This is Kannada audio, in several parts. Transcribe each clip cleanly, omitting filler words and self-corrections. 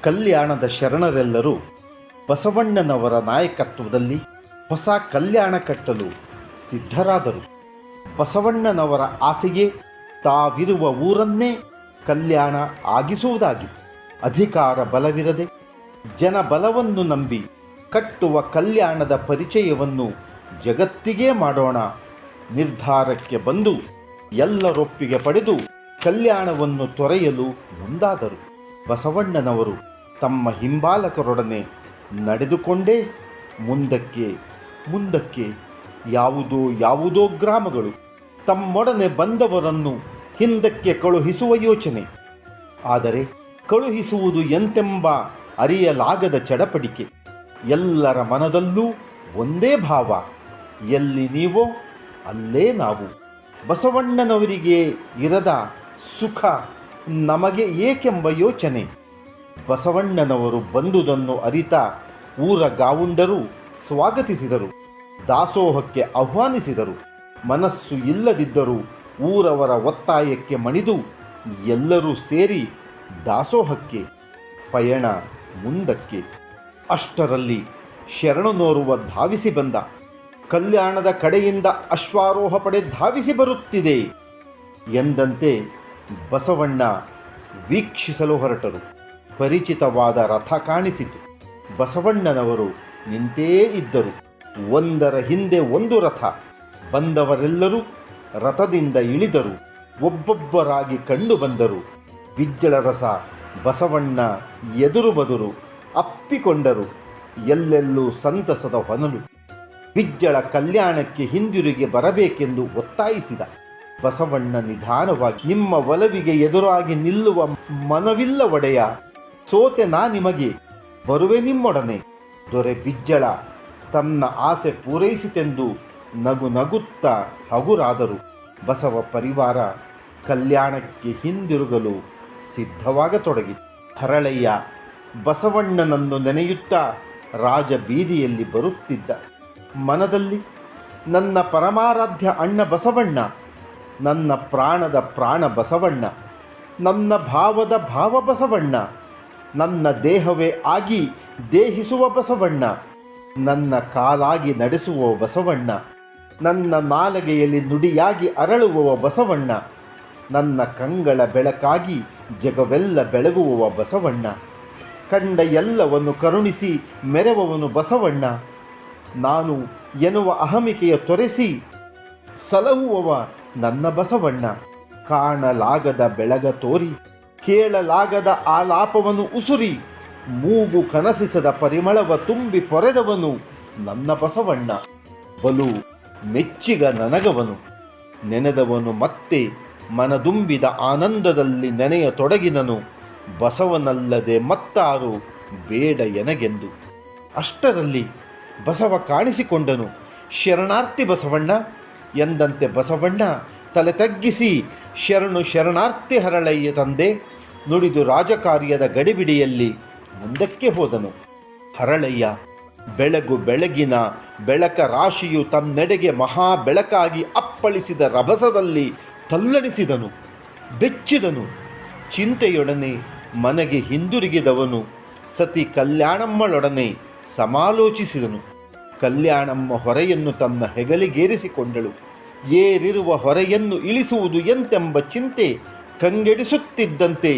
ಕಲ್ಯಾಣದ ಶರಣರೆಲ್ಲರೂ ಬಸವಣ್ಣನವರ ನಾಯಕತ್ವದಲ್ಲಿ ಹೊಸ ಕಲ್ಯಾಣ ಕಟ್ಟಲು ಸಿದ್ಧರಾದರು. ಬಸವಣ್ಣನವರ ಆಸೆಯೇ ತಾವಿರುವ ಊರನ್ನೇ ಕಲ್ಯಾಣ ಆಗಿಸುವುದಾಗಿ. ಅಧಿಕಾರ ಬಲವಿರದೆ ಜನಬಲವನ್ನು ನಂಬಿ ಕಟ್ಟುವ ಕಲ್ಯಾಣದ ಪರಿಚಯವನ್ನು ಜಗತ್ತಿಗೇ ಮಾಡೋಣ ನಿರ್ಧಾರಕ್ಕೆ ಬಂದು ಎಲ್ಲರೊಪ್ಪಿಗೆ ಪಡೆದು ಕಲ್ಯಾಣವನ್ನು ತೊರೆಯಲು ಮುಂದಾದರು. ಬಸವಣ್ಣನವರು ತಮ್ಮ ಹಿಂಬಾಲಕರೊಡನೆ ನಡೆದುಕೊಂಡೇ ಮುಂದಕ್ಕೆ ಯಾವುದೋ ಗ್ರಾಮಗಳು ತಮ್ಮೊಡನೆ ಬಂದವರನ್ನು ಹಿಂದಕ್ಕೆ ಕಳುಹಿಸುವ ಯೋಚನೆ. ಆದರೆ ಕಳುಹಿಸುವುದು ಎಂತೆಂಬ ಅರಿಯಲಾಗದ ಚಡಪಡಿಕೆ. ಎಲ್ಲರ ಮನದಲ್ಲೂ ಒಂದೇ ಭಾವ, ಎಲ್ಲಿ ನೀವೋ ಅಲ್ಲೇ ನಾವು. ಬಸವಣ್ಣನವರಿಗೆ ಇರದ ಸುಖ ನಮಗೆ ಏಕೆಂಬ ಯೋಚನೆ. ಬಸವಣ್ಣನವರು ಬಂದುದನ್ನು ಅರಿತ ಊರ ಗಾವುಂಡರು ಸ್ವಾಗತಿಸಿದರು, ದಾಸೋಹಕ್ಕೆ ಆಹ್ವಾನಿಸಿದರು. ಮನಸ್ಸು ಇಲ್ಲದಿದ್ದರೂ ಊರವರ ಒತ್ತಾಯಕ್ಕೆ ಮಣಿದು ಎಲ್ಲರೂ ಸೇರಿ ದಾಸೋಹಕ್ಕೆ ಪಯಣ ಮುಂದಕ್ಕೆ. ಅಷ್ಟರಲ್ಲಿ ಶರಣನೋರ್ವ ಧಾವಿಸಿ ಬಂದ. ಕಲ್ಯಾಣದ ಕಡೆಯಿಂದ ಅಶ್ವಾರೋಹ ಪಡೆ ಧಾವಿಸಿ ಬರುತ್ತಿದೆ ಎಂದಂತೆ ಬಸವಣ್ಣ ವೀಕ್ಷಿಸಲು ಹೊರಟರು. ಪರಿಚಿತವಾದ ರಥ ಕಾಣಿಸಿತು. ಬಸವಣ್ಣನವರು ನಿಂತೇ ಇದ್ದರು. ಒಂದರ ಹಿಂದೆ ಒಂದು ರಥ. ಬಂದವರೆಲ್ಲರೂ ರಥದಿಂದ ಇಳಿದರು. ಒಬ್ಬೊಬ್ಬರಾಗಿ ಕಂಡು ಬಂದರು. ಬಿಜ್ಜಳ ರಸ ಬಸವಣ್ಣ ಎದುರು ಬದುರು ಅಪ್ಪಿಕೊಂಡರು. ಎಲ್ಲೆಲ್ಲೂ ಸಂತಸದ ಹೊನಲು. ಬಿಜ್ಜಳ ಕಲ್ಯಾಣಕ್ಕೆ ಹಿಂದಿರುಗಿ ಬರಬೇಕೆಂದು ಒತ್ತಾಯಿಸಿದ. ಬಸವಣ್ಣ ನಿಧಾನವಾಗಿ, ನಿಮ್ಮ ಒಲವಿಗೆ ಎದುರಾಗಿ ನಿಲ್ಲುವ ಮನವಿಲ್ಲ ಒಡೆಯ, ಸೋತೆ ನಾ ನಿಮಗೆ, ಬರುವೆ ನಿಮ್ಮೊಡನೆ. ದೊರೆ ಬಿಜ್ಜಳ ತನ್ನ ಆಸೆ ಪೂರೈಸಿತೆಂದು ನಗುತ್ತಾ ಹಗುರಾದರು. ಬಸವ ಪರಿವಾರ ಕಲ್ಯಾಣಕ್ಕೆ ಹಿಂದಿರುಗಲು ಸಿದ್ಧವಾಗತೊಡಗಿತು. ಹರಳಯ್ಯ ಬಸವಣ್ಣನನ್ನು ನೆನೆಯುತ್ತಾ ರಾಜ ಬೀದಿಯಲ್ಲಿ ಬರುತ್ತಿದ್ದ. ಮನದಲ್ಲಿ ನನ್ನ ಪರಮಾರಾಧ್ಯ ಅಣ್ಣ ಬಸವಣ್ಣ, ನನ್ನ ಪ್ರಾಣದ ಪ್ರಾಣ ಬಸವಣ್ಣ, ನನ್ನ ಭಾವದ ಭಾವ ಬಸವಣ್ಣ, ನನ್ನ ದೇಹವೇ ಆಗಿ ದೇಹಿಸುವ ಬಸವಣ್ಣ, ನನ್ನ ಕಾಲಾಗಿ ನಡೆಸುವ ಬಸವಣ್ಣ, ನನ್ನ ನಾಲಗೆಯಲ್ಲಿ ನುಡಿಯಾಗಿ ಅರಳುವ ಬಸವಣ್ಣ, ನನ್ನ ಕಂಗಳ ಬೆಳಕಾಗಿ ಜಗವೆಲ್ಲ ಬೆಳಗುವ ಬಸವಣ್ಣ, ಕಂಡ ಎಲ್ಲವನ್ನು ಕರುಣಿಸಿ ಮೆರೆವವನು ಬಸವಣ್ಣ, ನಾನು ಎನ್ನುವ ಅಹಮಿಕೆಯ ತೊರೆಸಿ ಸಲಹುವವ ನನ್ನ ಬಸವಣ್ಣ, ಕಾಣಲಾಗದ ಬೆಳಗ ತೋರಿ ಕೇಳಲಾಗದ ಆಲಾಪವನ್ನು ಉಸುರಿ ಮೂಗು ಕನಸಿಸದ ಪರಿಮಳವ ತುಂಬಿ ಪೊರೆದವನು ನನ್ನ ಬಸವಣ್ಣ, ಬಲು ಮೆಚ್ಚಿಗ ನನಗವನು. ನೆನೆದವನು ಮತ್ತೆ ಮನದುಂಬಿದ ಆನಂದದಲ್ಲಿ ನೆನೆಯತೊಡಗಿನನು, ಬಸವನಲ್ಲದೆ ಮತ್ತಾರು ಬೇಡ ಎನಗೆಂದು. ಅಷ್ಟರಲ್ಲಿ ಬಸವ ಕಾಣಿಸಿಕೊಂಡನು. ಶರಣಾರ್ಥಿ ಬಸವಣ್ಣ ಎಂದಂತೆ ಬಸವಣ್ಣ ತಲೆ ತಗ್ಗಿಸಿ ಶರಣಾರ್ಥಿ ಹರಳಯ್ಯ ತಂದೆ ನುಡಿದು ರಾಜಕಾರ್ಯದ ಗಡಿಬಿಡಿಯಲ್ಲಿ ಮುಂದಕ್ಕೆ ಹೋದನು. ಹರಳಯ್ಯ ಬೆಳಗಿನ ಬೆಳಕ ರಾಶಿಯು ತನ್ನೆಡೆಗೆ ಮಹಾ ಬೆಳಕಾಗಿ ಅಪ್ಪಳಿಸಿದ ರಭಸದಲ್ಲಿ ತಲ್ಲಣಿಸಿದನು, ಬೆಚ್ಚಿದನು. ಚಿಂತೆಯೊಡನೆ ಮನೆಗೆ ಹಿಂದಿರುಗಿದವನು ಸತಿ ಕಲ್ಯಾಣಮ್ಮಳೊಡನೆ ಸಮಾಲೋಚಿಸಿದನು. ಕಲ್ಯಾಣಮ್ಮ ಹೊರೆಯನ್ನು ತನ್ನ ಹೆಗಲಿಗೇರಿಸಿಕೊಂಡಳು. ಏರಿರುವ ಹೊರೆಯನ್ನು ಇಳಿಸುವುದು ಎಂತೆಂಬ ಚಿಂತೆ ಕಂಗೆಡಿಸುತ್ತಿದ್ದಂತೆ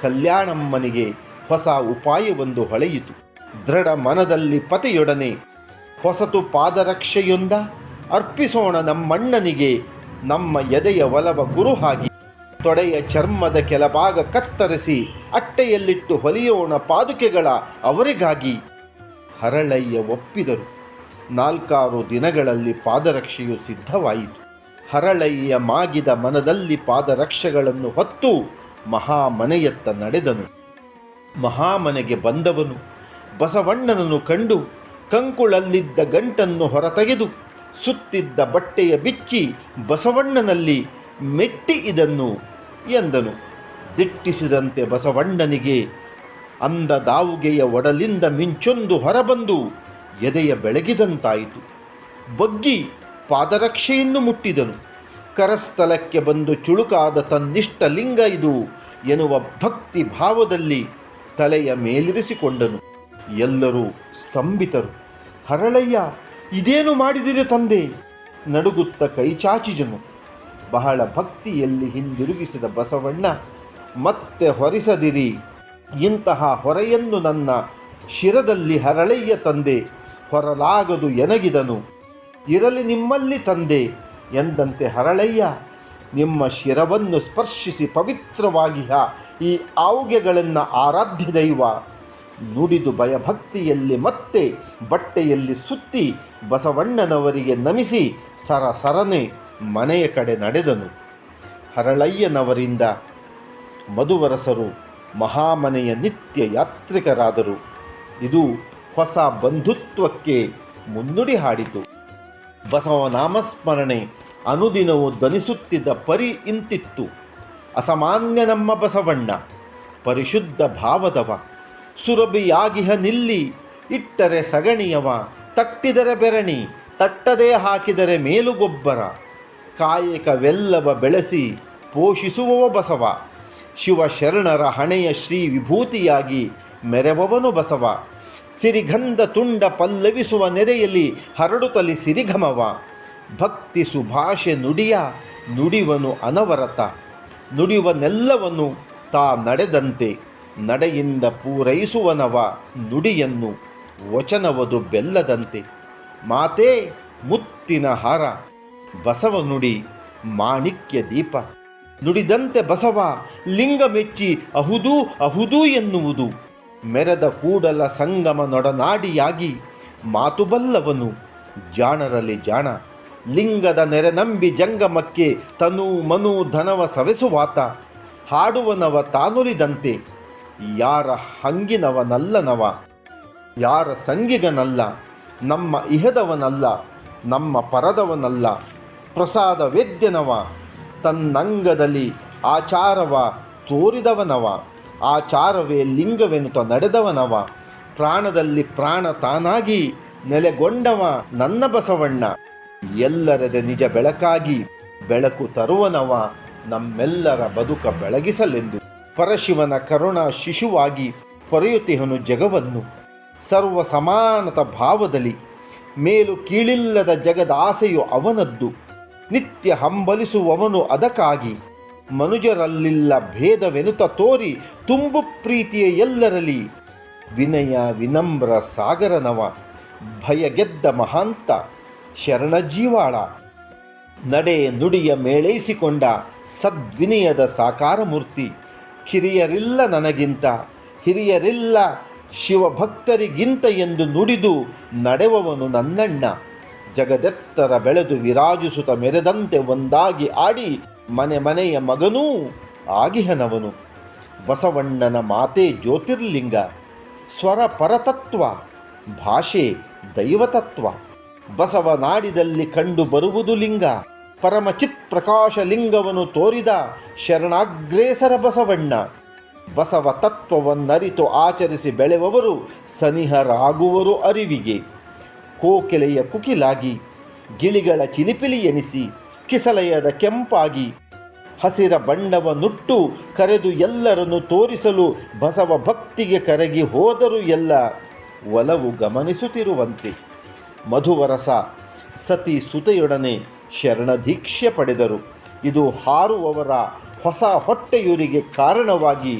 ಕಲ್ಯಾಣಮ್ಮನಿಗೆ ಹೊಸ ಉಪಾಯವೊಂದು ಹೊಳೆಯಿತು. ದೃಢ ಮನದಲ್ಲಿ ಪತಿಯೊಡನೆ ಹೊಸತು ಪಾದರಕ್ಷೆಯೊಂದ ಅರ್ಪಿಸೋಣ ನಮ್ಮಣ್ಣನಿಗೆ, ನಮ್ಮ ಎದೆಯ ಒಲವ ಕುರುಹಾಗಿ ತೊಡೆಯ ಚರ್ಮದ ಕೆಲಭಾಗ ಕತ್ತರಿಸಿ ಅಟ್ಟೆಯಲ್ಲಿಟ್ಟು ಹೊಲಿಯೋಣ ಪಾದುಕೆಗಳ ಅವರಿಗಾಗಿ. ಹರಳಯ್ಯ ಒಪ್ಪಿದರು. 4 ದಿನಗಳಲ್ಲಿ ಪಾದರಕ್ಷೆಯು ಸಿದ್ಧವಾಯಿತು. ಹರಳಯ್ಯ ಮಾಗಿದ ಮನದಲ್ಲಿ ಪಾದರಕ್ಷೆಗಳನ್ನು ಹೊತ್ತು ಮಹಾಮನೆಯತ್ತ ನಡೆದನು. ಮಹಾಮನೆಗೆ ಬಂದವನು ಬಸವಣ್ಣನನ್ನು ಕಂಡು ಕಂಕುಳಲ್ಲಿದ್ದ ಗಂಟನ್ನು ಹೊರತೆಗೆದು ಸುತ್ತಿದ್ದ ಬಟ್ಟೆಯ ಬಿಚ್ಚಿ ಬಸವಣ್ಣನಲ್ಲಿ ಮೆಟ್ಟಿ ಇದನ್ನು ಎಂದನು. ದಿಟ್ಟಿಸಿದಂತೆ ಬಸವಣ್ಣನಿಗೆ ಅಂದ ದಾವುಗೆಯ ಒಡಲಿಂದ ಮಿಂಚೊಂದು ಹೊರಬಂದು ಎದೆಯ ಬೆಳಗಿದಂತಾಯಿತು. ಬಗ್ಗಿ ಪಾದರಕ್ಷೆಯನ್ನು ಮುಟ್ಟಿದನು. ಕರಸ್ಥಲಕ್ಕೆ ಬಂದು ಚುಳುಕಾದ ತನ್ನಿಷ್ಟ ಲಿಂಗ ಇದು ಎನ್ನುವ ಭಕ್ತಿ ಭಾವದಲ್ಲಿ ತಲೆಯ ಮೇಲಿರಿಸಿಕೊಂಡನು. ಎಲ್ಲರೂ ಸ್ತಂಭಿತರು. ಹರಳಯ್ಯ, ಇದೇನು ಮಾಡಿದಿರಿ ತಂದೆ? ನಡುಗುತ್ತ ಕೈಚಾಚಿದನು. ಬಹಳ ಭಕ್ತಿಯಲ್ಲಿ ಹಿಂದಿರುಗಿಸಿದ ಬಸವಣ್ಣ, ಮತ್ತೆ ಹೊರಿಸದಿರಿ ಇಂತಹ ಹೊರೆಯನ್ನು ನನ್ನ ಶಿರದಲ್ಲಿ ಹರಳಯ್ಯ ತಂದೆ, ಹೊರಲಾಗದು ಎನಗಿದನು. ಇರಲಿ ನಿಮ್ಮಲ್ಲಿ ತಂದೆ ಎಂದಂತೆ ಹರಳಯ್ಯ ನಿಮ್ಮ ಶಿರವನ್ನು ಸ್ಪರ್ಶಿಸಿ ಪವಿತ್ರವಾಗಿಹ ಈ ಆವುಗೆಗಳನ್ನು ಆರಾಧ್ಯ ದೈವ ನುಡಿದು ಭಯಭಕ್ತಿಯಲ್ಲಿ ಮತ್ತೆ ಬಟ್ಟೆಯಲ್ಲಿ ಸುತ್ತಿ ಬಸವಣ್ಣನವರಿಗೆ ನಮಿಸಿ ಸರಸರನೆ ಮನೆಯ ಕಡೆ ನಡೆದನು. ಹರಳಯ್ಯನವರಿಂದ ಮಧುವರಸರು ಮಹಾಮನೆಯ ನಿತ್ಯ ಯಾತ್ರಿಕರಾದರು. ಇದು ಹೊಸ ಬಂಧುತ್ವಕ್ಕೆ ಮುನ್ನುಡಿ ಹಾಡಿತು. ಬಸವ ನಾಮಸ್ಮರಣೆ ಅನುದಿನವೂ ಧ್ವನಿಸುತ್ತಿದ್ದ ಪರಿ ಇಂತಿತ್ತು. ಅಸಾಮಾನ್ಯ ನಮ್ಮ ಬಸವಣ್ಣ, ಪರಿಶುದ್ಧ ಭಾವದವ, ಸುರಭಿಯಾಗಿಹ ನಿಲ್ಲಿ, ಇಟ್ಟರೆ ಸಗಣಿಯವ, ತಟ್ಟಿದರೆ ಬೆರಣಿ, ತಟ್ಟದೇ ಹಾಕಿದರೆ ಮೇಲುಗೊಬ್ಬರ, ಕಾಯಕವೆಲ್ಲವ ಬೆಳೆಸಿ ಪೋಷಿಸುವವ ಬಸವ, ಶಿವಶರಣರ ಹಣೆಯ ಶ್ರೀ ವಿಭೂತಿಯಾಗಿ ಮೆರೆವವನು ಬಸವ, ಸಿರಿಗಂಧ ತುಂಡ ಪಲ್ಲವಿಸುವ ನೆರೆಯಲ್ಲಿ ಹರಡುತ್ತಲಿ ಸಿರಿಘಮವ, ಭಕ್ತಿ ಸುಭಾಷೆ ನುಡಿಯ ನುಡಿವನು ಅನವರತ, ನುಡಿವನೆಲ್ಲವನು ತಾ ನಡೆದಂತೆ ನಡೆಯಿಂದ ಪೂರೈಸುವನವ ನುಡಿಯನ್ನು ವಚನವದು ಬೆಲ್ಲದಂತೆ, ಮಾತೇ ಮುತ್ತಿನ ಹಾರ ಬಸವ ನುಡಿ ಮಾಣಿಕ್ಯ ದೀಪ, ನುಡಿದಂತೆ ಬಸವ ಲಿಂಗ ಮೆಚ್ಚಿ ಅಹುದೂ ಅಹುದೂ ಎನ್ನುವುದು, ಮೆರೆದ ಕೂಡಲ ಸಂಗಮ ನೊಡನಾಡಿಯಾಗಿ ಮಾತು ಬಲ್ಲವನು ಜಾಣರಲ್ಲಿ ಜಾಣ, ಲಿಂಗದ ನೆರೆ ನಂಬಿ ಜಂಗಮಕ್ಕೆ ತನು ಮನು ಧನವ ಸವೆಸುವಾತ, ಹಾಡುವನವ ತಾನುಲಿದಂತೆ ಯಾರ ಹಂಗಿನವನಲ್ಲನವ, ಯಾರ ಸಂಗಿಗನಲ್ಲ, ನಮ್ಮ ಇಹದವನಲ್ಲ, ನಮ್ಮ ಪರದವನಲ್ಲ, ಪ್ರಸಾದ ವೇದ್ಯನವ, ತನ್ನಂಗದಲ್ಲಿ ಆಚಾರವ ತೋರಿದವನವ, ಆಚಾರವೇ ಲಿಂಗವೆನುತ ನಡೆದವನವ, ಪ್ರಾಣದಲ್ಲಿ ಪ್ರಾಣ ತಾನಾಗಿ ನೆಲೆಗೊಂಡವ ನನ್ನ ಬಸವಣ್ಣ, ಎಲ್ಲರೆದೆ ನಿಜ ಬೆಳಕಾಗಿ ಬೆಳಕು ತರುವನವ ನಮ್ಮೆಲ್ಲರ ಬದುಕ ಬೆಳಗಿಸಲೆಂದು, ಪರಶಿವನ ಕರುಣಾ ಶಿಶುವಾಗಿ ಪೊರೆಯುತ್ತಿಹನು ಜಗವನ್ನು, ಸರ್ವ ಸಮಾನತ ಭಾವದಲ್ಲಿ ಮೇಲು ಕೀಳಿಲ್ಲದ ಜಗದ ಆಸೆಯು ಅವನದ್ದು, ನಿತ್ಯ ಹಂಬಲಿಸುವವನು ಅದಕ್ಕಾಗಿ, ಮನುಜರಲ್ಲಿಲ್ಲ ಭೇದವೆನುತ ತೋರಿ ತುಂಬು ಪ್ರೀತಿಯ ಎಲ್ಲರಲ್ಲಿ, ವಿನಯ ವಿನಮ್ರ ಸಾಗರನವ, ಭಯಗೆದ್ದ ಮಹಾಂತ ಶರಣ ಜೀವಾಳ, ನಡೆ ನುಡಿಯ ಮೇಳೈಸಿಕೊಂಡ ಸದ್ವಿನಯದ ಸಾಕಾರ ಮೂರ್ತಿ, ಹಿರಿಯರಿಲ್ಲ ನನಗಿಂತ, ಹಿರಿಯರಿಲ್ಲ ಶಿವಭಕ್ತರಿಗಿಂತ ಎಂದು ನುಡಿದು ನಡೆವವನು ನನ್ನಣ್ಣ, ಜಗದೆತ್ತರ ಬೆಳೆದು ವಿರಾಜಿಸುತ್ತ ಮೆರೆದಂತೆ ಒಂದಾಗಿ ಆಡಿ ಮನೆ ಮನೆಯ ಮಗನೂ ಆಗಿಹನವನು, ಬಸವಣ್ಣನ ಮಾತೆ ಜ್ಯೋತಿರ್ಲಿಂಗ, ಸ್ವರ ಪರತತ್ವ, ಭಾಷೆ ದೈವತತ್ವ, ಬಸವ ನಾಡಿದಲ್ಲಿ ಕಂಡು ಬರುವುದು ಲಿಂಗ, ಪರಮಚಿತ್ ಪ್ರಕಾಶ ಲಿಂಗವನ್ನು ತೋರಿದ ಶರಣಾಗ್ರೇಸರ ಬಸವಣ್ಣ, ಬಸವ ತತ್ವವನ್ನರಿತು ಆಚರಿಸಿ ಬೆಳೆವವರು ಸನಿಹರಾಗುವರು ಅರಿವಿಗೆ, ಕೋಕಿಲೆಯ ಕುಕಿಲಾಗಿ ಗಿಳಿಗಳ ಚಿಲಿಪಿಲಿ ಎನಿಸಿ ಕಿಸಲಯದ ಕೆಂಪಾಗಿ ಹಸಿರ ಬಣ್ಣವ ನುಟ್ಟು ಕರೆದು ಎಲ್ಲರನ್ನು ತೋರಿಸಲು ಬಸವ ಭಕ್ತಿಗೆ ಕರಗಿ ಹೋದರು ಎಲ್ಲ ಒಲವು ಗಮನಿಸುತ್ತಿರುವಂತೆ, ಮಧುವರಸ ಸತಿ ಸುತೆಯೊಡನೆ ಶರಣದೀಕ್ಷೆ ಪಡೆದರು. ಇದು ಹಾರುವವರ ಹೊಸ ಹೊಟ್ಟೆಯೂರಿಗೆ ಕಾರಣವಾಗಿ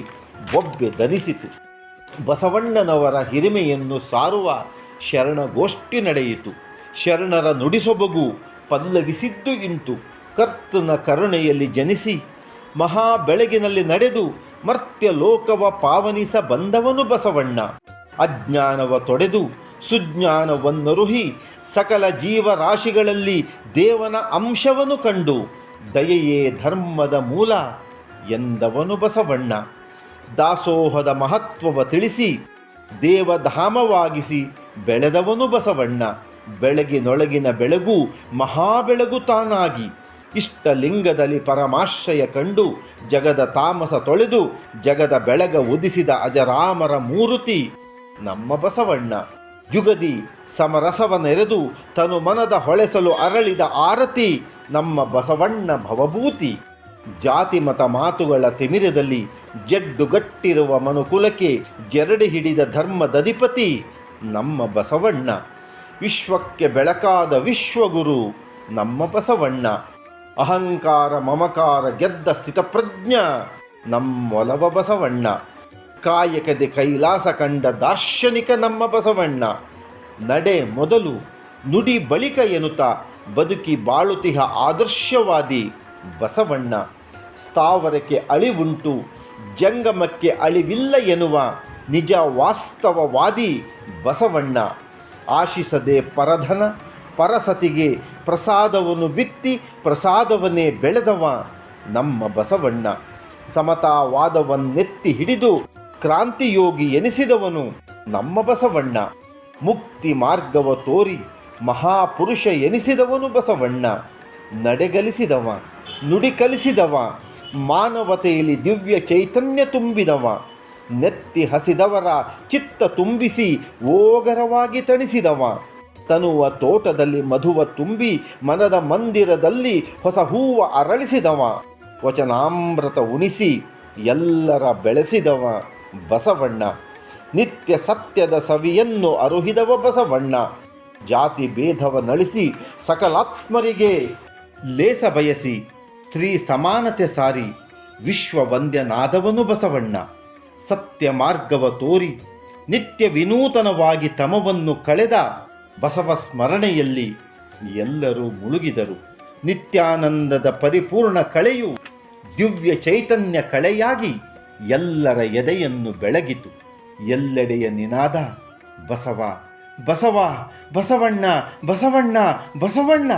ಬೊಬ್ಬೆ ಧನಿಸಿತು. ಬಸವಣ್ಣನವರ ಹಿರಿಮೆಯನ್ನು ಸಾರುವ ಶರಣಗೋಷ್ಠಿ ನಡೆಯಿತು. ಶರಣರ ನುಡಿಸೊಬಗು ಪಲ್ಲವಿಸಿದ್ದು ಇಂತು, ಕರ್ತನ ಕರುಣೆಯಲ್ಲಿ ಜನಿಸಿ ಮಹಾ ಬೆಳಗಿನಲ್ಲಿ ನಡೆದು ಮರ್ತ್ಯ ಲೋಕವ ಪಾವನಿಸ ಬಂದವನು ಬಸವಣ್ಣ, ಅಜ್ಞಾನವ ತೊಡೆದು ಸುಜ್ಞಾನವನ್ನರುಹಿ ಸಕಲ ಜೀವರಾಶಿಗಳಲ್ಲಿ ದೇವನ ಅಂಶವನ್ನು ಕಂಡು ದಯೆಯೇ ಧರ್ಮದ ಮೂಲ ಎಂದವನು ಬಸವಣ್ಣ, ದಾಸೋಹದ ಮಹತ್ವವ ತಿಳಿಸಿ ದೇವಧಾಮವಾಗಿಸಿ ಬೆಳೆದವನು ಬಸವಣ್ಣ, ಬೆಳಗಿನೊಳಗಿನ ಬೆಳಗು ಮಹಾಬೆಳಗು ತಾನಾಗಿ ಇಷ್ಟಲಿಂಗದಲ್ಲಿ ಪರಮಾಶ್ರಯ ಕಂಡು ಜಗದ ತಾಮಸ ತೊಳೆದು ಜಗದ ಬೆಳಗ ಉದಿಸಿದ ಅಜರಾಮರ ಮೂರುತಿ ನಮ್ಮ ಬಸವಣ್ಣ, ಯುಗದಿ ಸಮರಸವ ನೆರೆದು ತನು ಮನದ ಹೊಳೆಸಲು ಅರಳಿದ ಆರತಿ ನಮ್ಮ ಬಸವಣ್ಣ ಭವಭೂತಿ, ಜಾತಿ ಮತ ಮಾತುಗಳ ತಿಮಿರದಲ್ಲಿ ಜಡ್ಡುಗಟ್ಟಿರುವ ಮನುಕುಲಕ್ಕೆ ಜರಡಿ ಹಿಡಿದ ಧರ್ಮದಧಿಪತಿ ನಮ್ಮ ಬಸವಣ್ಣ. ವಿಶ್ವಕ್ಕೆ ಬೆಳಕಾದ ವಿಶ್ವಗುರು ನಮ್ಮ ಬಸವಣ್ಣ. ಅಹಂಕಾರ ಮಮಕಾರ ಗೆದ್ದ ಸ್ಥಿತಪ್ರಜ್ಞ ನಮ್ಮೊಲವ ಬಸವಣ್ಣ. ಕಾಯಕದೆ ಕೈಲಾಸ ಕಂಡ ದಾರ್ಶನಿಕ ನಮ್ಮ ಬಸವಣ್ಣ. ನಡೆ ಮೊದಲು ನುಡಿ ಬಳಿಕ ಎನ್ನುತ್ತಾ ಬದುಕಿ ಬಾಳುತಿಹ ಆದರ್ಶವಾದಿ ಬಸವಣ್ಣ. ಸ್ಥಾವರಕ್ಕೆ ಅಳಿವುಂಟು ಜಂಗಮಕ್ಕೆ ಅಳಿವಿಲ್ಲ ಎನ್ನುವ ನಿಜ ವಾಸ್ತವವಾದಿ ಬಸವಣ್ಣ. ಆಶಿಸದೆ ಪರಧನ ಪರಸತಿಗೆ ಪ್ರಸಾದವನ್ನು ಬಿತ್ತಿ ಪ್ರಸಾದವನ್ನೇ ಬೆಳೆದವ ನಮ್ಮ ಬಸವಣ್ಣ. ಸಮತಾವಾದವನ್ನೆತ್ತಿ ಹಿಡಿದು ಕ್ರಾಂತಿಯೋಗಿ ಎನಿಸಿದವನು ನಮ್ಮ ಬಸವಣ್ಣ. ಮುಕ್ತಿ ಮಾರ್ಗವ ತೋರಿ ಮಹಾಪುರುಷ ಎನಿಸಿದವನು ಬಸವಣ್ಣ. ನಡೆಗಲಿಸಿದವ, ನುಡಿ ಕಲಿಸಿದವ, ಮಾನವತೆಯಲ್ಲಿ ದಿವ್ಯ ಚೈತನ್ಯ ತುಂಬಿದವ. ನೆತ್ತಿ ಹಸಿದವರ ಚಿತ್ತ ತುಂಬಿಸಿ ಓಗರವಾಗಿ ತಣಿಸಿದವ. ತನುವ ತೋಟದಲ್ಲಿ ಮಧುವ ತುಂಬಿ ಮನದ ಮಂದಿರದಲ್ಲಿ ಹೊಸ ಹೂವ ಅರಳಿಸಿದವ. ವಚನಾಮೃತ ಉಣಿಸಿ ಎಲ್ಲರ ಬೆಳೆಸಿದವ ಬಸವಣ್ಣ. ನಿತ್ಯ ಸತ್ಯದ ಸವಿಯನ್ನು ಅರುಹಿದವ ಬಸವಣ್ಣ. ಜಾತಿ ಭೇದವ ನಳಿಸಿ ಸಕಲಾತ್ಮರಿಗೆ ಲೇಸ ಬಯಸಿ ಸ್ತ್ರೀ ಸಮಾನತೆ ಸಾರಿ ವಿಶ್ವವಂದ್ಯನಾದವನು ಬಸವಣ್ಣ. ಸತ್ಯ ಮಾರ್ಗವ ತೋರಿ ನಿತ್ಯ ವಿನೂತನವಾಗಿ ತಮವನ್ನು ಕಳೆದ ಬಸವ ಸ್ಮರಣೆಯಲ್ಲಿ ಎಲ್ಲರೂ ಮುಳುಗಿದರು. ನಿತ್ಯಾನಂದದ ಪರಿಪೂರ್ಣ ಕಳೆಯು ದಿವ್ಯ ಚೈತನ್ಯ ಕಳೆಯಾಗಿ ಎಲ್ಲರ ಎದೆಯನ್ನು ಬೆಳಗಿತು. ಎಲ್ಲೆಡೆಯ ನಿನಾದ ಬಸವ ಬಸವ ಬಸವಣ್ಣ ಬಸವಣ್ಣ ಬಸವಣ್ಣ.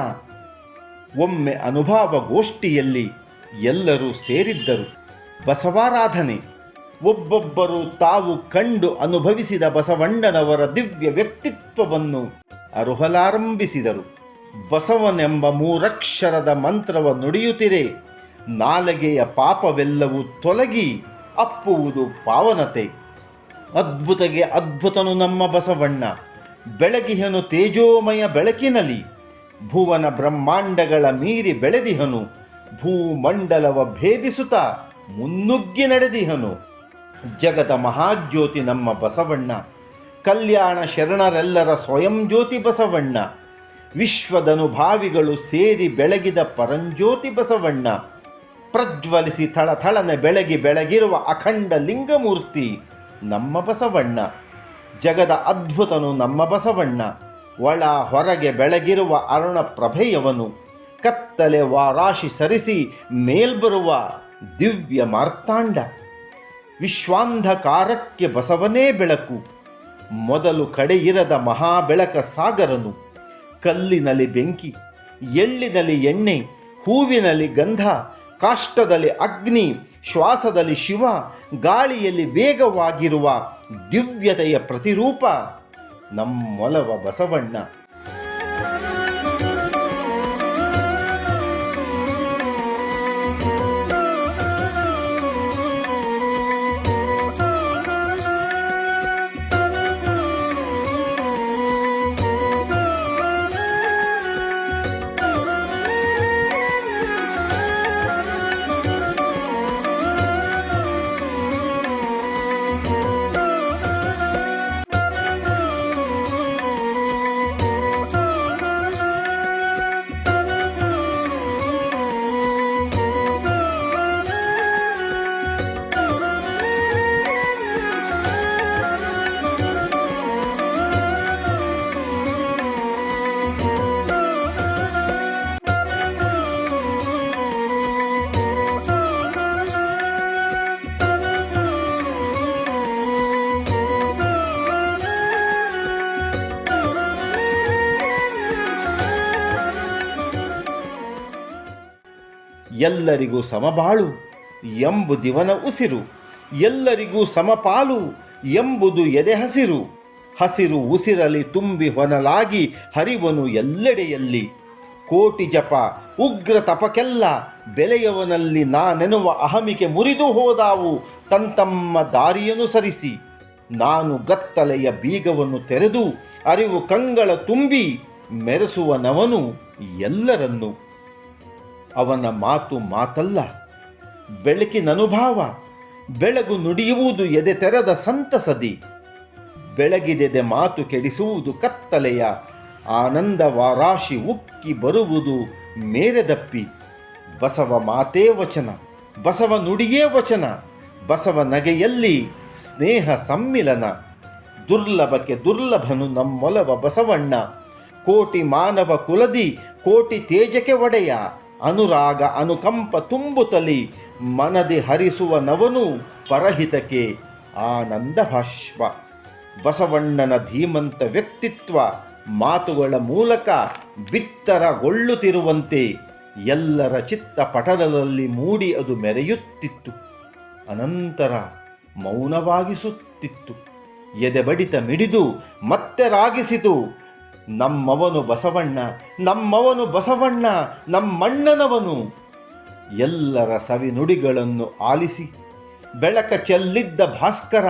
ಒಮ್ಮೆ ಅನುಭವ ಗೋಷ್ಠಿಯಲ್ಲಿ ಎಲ್ಲರೂ ಸೇರಿದ್ದರು. ಬಸವಾರಾಧನೆ ಒಬ್ಬೊಬ್ಬರು ತಾವು ಕಂಡು ಅನುಭವಿಸಿದ ಬಸವಣ್ಣನವರ ದಿವ್ಯ ವ್ಯಕ್ತಿತ್ವವನ್ನು ಅರುಹಲಾರಂಭಿಸಿದರು. ಬಸವನೆಂಬ ಮೂರಕ್ಷರದ ಮಂತ್ರವ ನುಡಿಯುತ್ತಿರೆ ನಾಲಗೆಯ ಪಾಪವೆಲ್ಲವೂ ತೊಲಗಿ ಅಪ್ಪುವುದು ಪಾವನತೆ. ಅದ್ಭುತಗೆ ಅದ್ಭುತನು ನಮ್ಮ ಬಸವಣ್ಣ. ಬೆಳಗಿಹನು ತೇಜೋಮಯ ಬೆಳಕಿನಲ್ಲಿ. ಭುವನ ಬ್ರಹ್ಮಾಂಡಗಳ ಮೀರಿ ಬೆಳೆದಿಹನು. ಭೂಮಂಡಲವ ಭೇದಿಸುತ್ತ ಮುನ್ನುಗ್ಗಿ ನಡೆದಿಹನು. ಜಗದ ಮಹಾಜ್ಯೋತಿ ನಮ್ಮ ಬಸವಣ್ಣ. ಕಲ್ಯಾಣ ಶರಣರೆಲ್ಲರ ಸ್ವಯಂ ಜ್ಯೋತಿ ಬಸವಣ್ಣ. ವಿಶ್ವದನುಭಾವಿಗಳು ಸೇರಿ ಬೆಳಗಿದ ಪರಂಜ್ಯೋತಿ ಬಸವಣ್ಣ. ಪ್ರಜ್ವಲಿಸಿ ಥಳಥಳನೆ ಬೆಳಗಿರುವ ಅಖಂಡ ಲಿಂಗಮೂರ್ತಿ ನಮ್ಮ ಬಸವಣ್ಣ. ಜಗದ ಅದ್ಭುತನು ನಮ್ಮ ಬಸವಣ್ಣ. ಒಳ ಹೊರಗೆ ಬೆಳಗಿರುವ ಅರುಣ ಪ್ರಭೆಯವನು. ಕತ್ತಲೆ ವಾರಾಶಿ ಸರಿಸಿ ಮೇಲ್ಬರುವ ದಿವ್ಯ ಮಾರ್ತಾಂಡ. ವಿಶ್ವಾಂಧಕಾರಕ್ಕೆ ಬಸವನೇ ಬೆಳಕು. ಮೊದಲು ಕಡೆಯಿರದ ಮಹಾಬೆಳಕ ಸಾಗರನು. ಕಲ್ಲಿನಲ್ಲಿ ಬೆಂಕಿ, ಎಳ್ಳಿನಲ್ಲಿ ಎಣ್ಣೆ, ಹೂವಿನಲ್ಲಿ ಗಂಧ, ಕಾಷ್ಟದಲ್ಲಿ ಅಗ್ನಿ, ಶ್ವಾಸದಲ್ಲಿ ಶಿವ, ಗಾಳಿಯಲ್ಲಿ ವೇಗವಾಗಿರುವ ದಿವ್ಯತೆಯ ಪ್ರತಿರೂಪ ನಮ್ಮೊಲವ ಬಸವಣ್ಣ. ಎಲ್ಲರಿಗೂ ಸಮಬಾಳು ಎಂಬುದಿವನ ಉಸಿರು. ಎಲ್ಲರಿಗೂ ಸಮಪಾಲು ಎಂಬುದು ಎದೆ ಹಸಿರು. ಹಸಿರು ಉಸಿರಲಿ ತುಂಬಿ ಹೊನಲಾಗಿ ಹರಿವನು ಎಲ್ಲೆಡೆಯಲ್ಲಿ. ಕೋಟಿ ಜಪ ಉಗ್ರ ತಪಕ್ಕೆಲ್ಲ ಬೆಲೆಯವನಲ್ಲಿ ನಾನೆನ್ನುವ ಅಹಮಿಕೆ ಮುರಿದು ಹೋದಾವು ತಂತಮ್ಮ ದಾರಿಯನ್ನು ಸರಿಸಿ. ನಾನು ಗತ್ತಲೆಯ ಬೀಗವನ್ನು ತೆರೆದು ಅರಿವು ಕಂಗಳ ತುಂಬಿ ಮೆರೆಸುವನವನು ಎಲ್ಲರನ್ನು. ಅವನ ಮಾತು ಮಾತಲ್ಲ, ಬೆಳಕಿನನುಭಾವ, ಬೆಳಗು ನುಡಿಯುವುದು ಎದೆ ತೆರೆದ ಸಂತಸದಿ, ಬೆಳಗಿದೆದೆ ಮಾತು ಕೆಡಿಸುವುದು ಕತ್ತಲೆಯ ಆನಂದವಾರಾಶಿ ಉಕ್ಕಿ ಬರುವುದು ಮೇರೆದಪ್ಪಿ. ಬಸವ ಮಾತೇ ವಚನ, ಬಸವ ನುಡಿಯೇ ವಚನ, ಬಸವ ನಗೆಯಲ್ಲಿ ಸ್ನೇಹ ಸಮ್ಮಿಲನ. ದುರ್ಲಭಕ್ಕೆ ದುರ್ಲಭನು ನಮ್ಮೊಲವ ಬಸವಣ್ಣ, ಕೋಟಿ ಮಾನವ ಕುಲದಿ ಕೋಟಿ ತೇಜಕ್ಕೆ ಒಡೆಯ. ಅನುರಾಗ ಅನುಕಂಪ ತುಂಬುತ್ತಲಿ ಮನದಿ ಹರಿಸುವ ನವನು ಪರಹಿತಕ್ಕೆ ಆನಂದ ಭಾಷ್ಪ. ಬಸವಣ್ಣನ ಧೀಮಂತ ವ್ಯಕ್ತಿತ್ವ ಮಾತುಗಳ ಮೂಲಕ ಬಿತ್ತರಗೊಳ್ಳುತ್ತಿರುವಂತೆ ಎಲ್ಲರ ಚಿತ್ತ ಪಟಲದಲ್ಲಿ ಮೂಡಿ ಅದು ಮೆರೆಯುತ್ತಿತ್ತು. ಅನಂತರ ಮೌನವಾಗಿಸುತ್ತಿತ್ತು. ಎದೆ ಬಡಿತ ಮಿಡಿದು ಮತ್ತೆ ರಾಗಿಸಿತು. ನಮ್ಮವನು ಬಸವಣ್ಣ, ನಮ್ಮವನು ಬಸವಣ್ಣ, ನಮ್ಮಣ್ಣನವನು. ಎಲ್ಲರ ಸವಿ ನುಡಿಗಳನ್ನು ಆಲಿಸಿ ಬೆಳಕ ಚೆಲ್ಲಿದ್ದ ಭಾಸ್ಕರ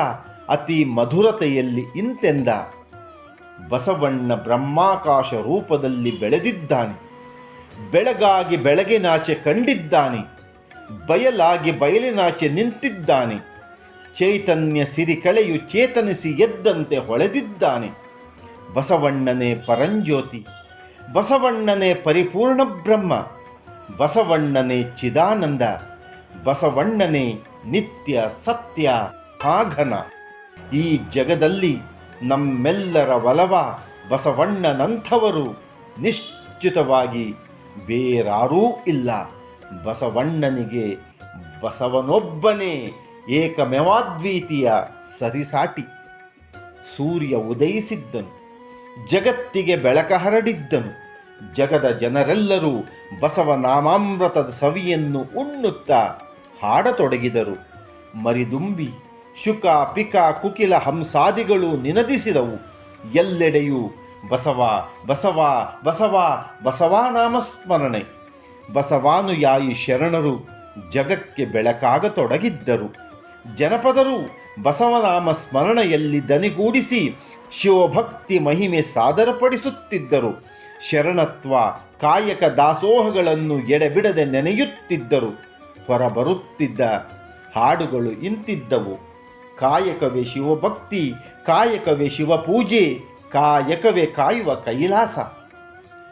ಅತಿ ಮಧುರತೆಯಲ್ಲಿ ಇಂತೆಂದ: ಬಸವಣ್ಣ ಬ್ರಹ್ಮಾಕಾಶ ರೂಪದಲ್ಲಿ ಬೆಳೆದಿದ್ದಾನೆ, ಬೆಳಗಾಗಿ ಬೆಳಗಿನಾಚೆ ಕಂಡಿದ್ದಾನೆ, ಬಯಲಾಗಿ ಬಯಲಿನಾಚೆ ನಿಂತಿದ್ದಾನೆ, ಚೈತನ್ಯ ಸಿರಿಕಳೆಯು ಚೇತನಿಸಿ ಎದ್ದಂತೆ ಹೊಳೆದಿದ್ದಾನೆ. ಬಸವಣ್ಣನೇ ಪರಂಜ್ಯೋತಿ, ಬಸವಣ್ಣನೇ ಪರಿಪೂರ್ಣ ಬ್ರಹ್ಮ, ಬಸವಣ್ಣನೇ ಚಿದಾನಂದ, ಬಸವಣ್ಣನೇ ನಿತ್ಯ ಸತ್ಯ ಹಾಘನ. ಈ ಜಗದಲ್ಲಿ ನಮ್ಮೆಲ್ಲರ ಒಲವ ಬಸವಣ್ಣನಂಥವರು ನಿಶ್ಚಿತವಾಗಿ ಬೇರಾರೂ ಇಲ್ಲ. ಬಸವಣ್ಣನಿಗೆ ಬಸವನೊಬ್ಬನೇ ಏಕಮೇವಾದ್ವಿತೀಯ ಸರಿಸಾಟಿ. ಸೂರ್ಯ ಉದಯಿಸಿದ್ದನು, ಜಗತ್ತಿಗೆ ಬೆಳಕ ಹರಡಿದ್ದನು. ಜಗದ ಜನರೆಲ್ಲರೂ ಬಸವನಾಮಾಮೃತದ ಸವಿಯನ್ನು ಉಣ್ಣುತ್ತಾ ಹಾಡತೊಡಗಿದರು. ಮರಿದುಂಬಿ, ಶುಕ, ಪಿಕ, ಕುಕಿಲ ಹಂಸಾದಿಗಳು ನಿನದಿಸಿದವು. ಎಲ್ಲೆಡೆಯೂ ಬಸವ ಬಸವ ಬಸವ ಬಸವ ನಾಮಸ್ಮರಣೆ. ಬಸವಾನುಯಾಯಿ ಶರಣರು ಜಗಕ್ಕೆ ಬೆಳಕಾಗತೊಡಗಿದ್ದರು. ಜನಪದರು ಬಸವನಾಮ ಸ್ಮರಣೆಯಲ್ಲಿ ದನಿಗೂಡಿಸಿ ಶಿವಭಕ್ತಿ ಮಹಿಮೆ ಸಾದರಪಡಿಸುತ್ತಿದ್ದರು. ಶರಣತ್ವ ಕಾಯಕ ದಾಸೋಹಗಳನ್ನು ಎಡೆಬಿಡದೆ ನೆನೆಯುತ್ತಿದ್ದರು. ಹೊರಬರುತ್ತಿದ್ದ ಹಾಡುಗಳು ಇಂತಿದ್ದವು: ಕಾಯಕವೇ ಶಿವಭಕ್ತಿ, ಕಾಯಕವೇ ಶಿವಪೂಜೆ, ಕಾಯಕವೇ ಕಾಯುವ ಕೈಲಾಸ.